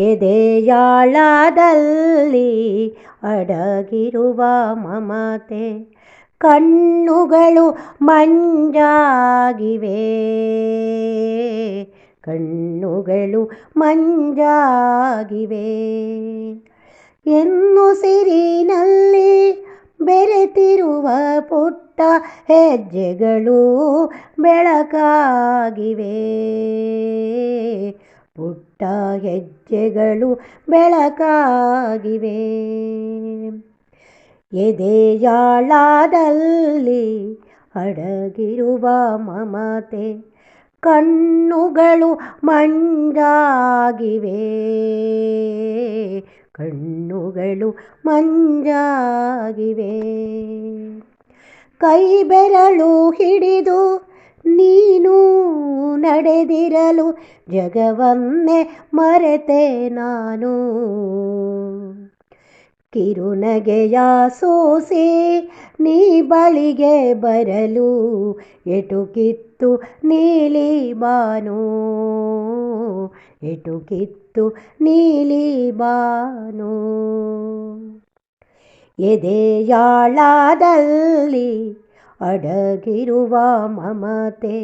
ಎದೆಯಾಳದಲ್ಲಿ ಅಡಗಿರುವ ಮಮತೆ, ಕಣ್ಣುಗಳು ಮಂಜಾಗಿವೆ, ಕಣ್ಣುಗಳು ಮಂಜಾಗಿವೆ. ಎನ್ನುಸಿರಿನಲ್ಲಿ ಬೆರೆತಿರುವ ಪುಟ್ಟ ಹೆಜ್ಜೆಗಳು ಬೆಳಕಾಗಿವೆ, ಪುಟ್ಟ ಹೆಜ್ಜೆಗಳು ಬೆಳಕಾಗಿವೆ. ಎದೆಯಾಳದಲ್ಲಿ ಅಡಗಿರುವ ಮಮತೆ, ಕಣ್ಣುಗಳು ಮಂಜಾಗಿವೆ, ಕಣ್ಣುಗಳು ಮಂಜಾಗಿವೆ. ಕೈ ಬೆರಳು ಹಿಡಿದು ನೀನು ನಡೆದಿರಲು ಜಗವನ್ನೇ ಮರೆತೆ ನಾನು, ಕಿರುನಗೆಯ ಸೋಸಿ ನೀ ಬಳಿಗೆ ಬರಲು ಎಟುಕಿತ್ತು ನೀಲಿ ಬಾನು, ಎಟುಕಿತ್ತು ನೀಲಿ ಬಾನು. ಎದೆಯಾಳದಲ್ಲಿ ಅಡಗಿರುವ ಮಮತೆ,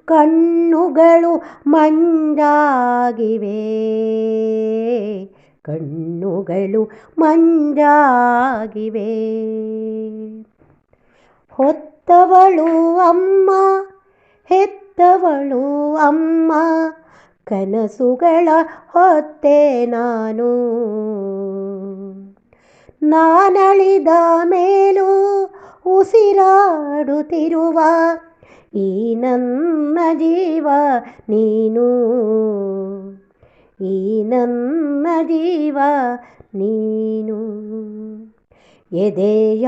ಕಣ್ಣುಗಳು ಮಂಜಾಗಿವೆ, ಕಣ್ಣುಗಳು ಮಂಜಾಗಿವೆ. ಹೊತ್ತವಳು ಅಮ್ಮ, ಹೆತ್ತವಳು ಅಮ್ಮ, ಕನಸುಗಳ ಹೊತ್ತೆ ನಾನು, ನಾನಳಿದ ಮೇಲೂ ಉಸಿರಾಡುತ್ತಿರುವ ಈ ನನ್ನ ಜೀವ ನೀನು, ಈ ನನ್ನ ಜೀವ ನೀನು. ಎದೆಯಾಳದಲ್ಲಿ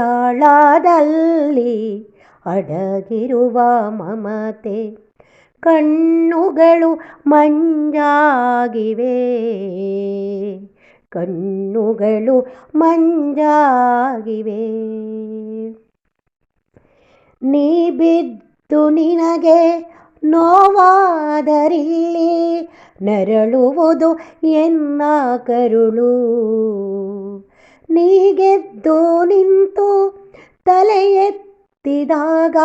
ಅಡಗಿರುವ ಮಮತೆ, ಕಣ್ಣುಗಳು ಮಂಜಾಗಿವೆ, ಕಣ್ಣುಗಳು ಮಂಜಾಗಿವೆ. ನೀ ಬಿದ್ದು ನಿನಗೆ ನೋವಾದರಿಲ್ಲಿ ನರಳುವುದು ಎನ್ನ ಕರುಳು, ನೀ ಗೆದ್ದು ನಿಂತು ತಲೆ ಎತ್ತಿದಾಗ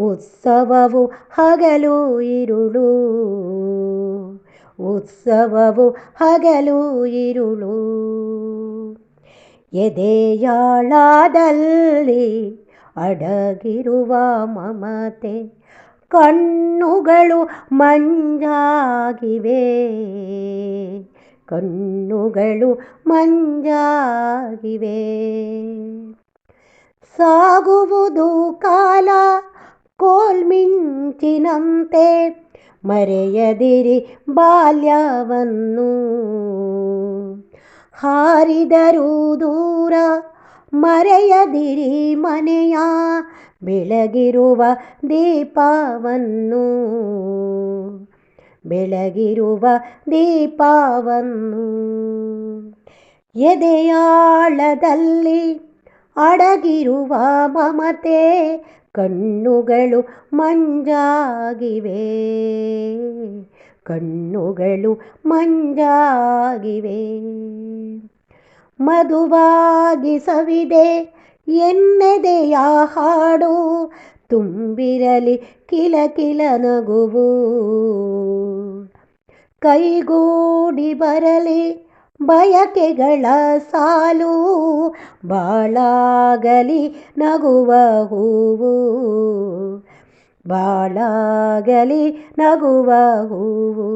ಉತ್ಸವವು ಹಗಲು ಇರುಳು, ಉತ್ಸವವು ಹಗಲು ಇರುಳು. ಎದೆಯಾಳದಲ್ಲಿ ಅಡಗಿರುವ ಮಮತೆ, ಕಣ್ಣುಗಳು ಮಂಜಾಗಿವೆ, ಕಣ್ಣುಗಳು ಮಂಜಾಗಿವೆ. ಸಾಗುವುದು ಕಾಲ ಕೋಲ್ಮಿಂಚಿನಂತೆ, ಮರೆಯದಿರಿ ಬಾಲ್ಯವನ್ನು, ಹಾರಿದರೂ ದೂರ ಮರೆಯದಿರಿ ಮನೆಯ ಬೆಳಗಿರುವ ದೀಪವನ್ನು, ಬೆಳಗಿರುವ ದೀಪವನ್ನು. ಎದೆಯಾಳದಲ್ಲಿ ಅಡಗಿರುವ ಮಮತೆ, ಕಣ್ಣುಗಳು ಮಂಜಾಗಿವೆ, ಕಣ್ಣುಗಳು ಮಂಜಾಗಿವೆ. ಮಧುವಾಗಿ ಸವಿದೆ ಎನ್ನೆದೆಯ ಹಾಡು, ತುಂಬಿರಲಿ ಕಿಲಕಿಲ ನಗುವು, ಕೈಗೂಡಿ ಬರಲಿ ಬಯಕೆಗಳ ಸಾಲು, ಬಾಳಾಗಲಿ ನಗುವ ಹೂವು, ಬಾಳಾಗಲಿ ನಗುವ ಹೂವು.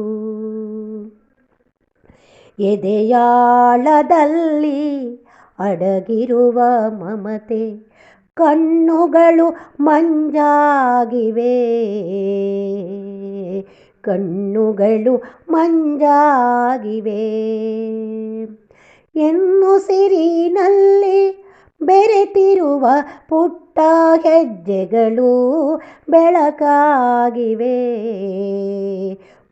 ಎದೆಯಾಳದಲ್ಲಿ ಅಡಗಿರುವ ಮಮತೆ, ಕಣ್ಣುಗಳು ಮಂಜಾಗಿವೆ, ಕಣ್ಣುಗಳು ಮಂಜಾಗಿವೆ. ಎನ್ನುಸಿರಿನಲ್ಲಿ ಬೆರೆತಿರುವ ಪುಟ್ಟ ಹೆಜ್ಜೆಗಳು ಬೆಳಕಾಗಿವೆ,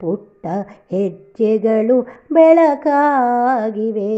ಪುಟ್ಟ ಹೆಜ್ಜೆಗಳು ಬೆಳಕಾಗಿವೆ.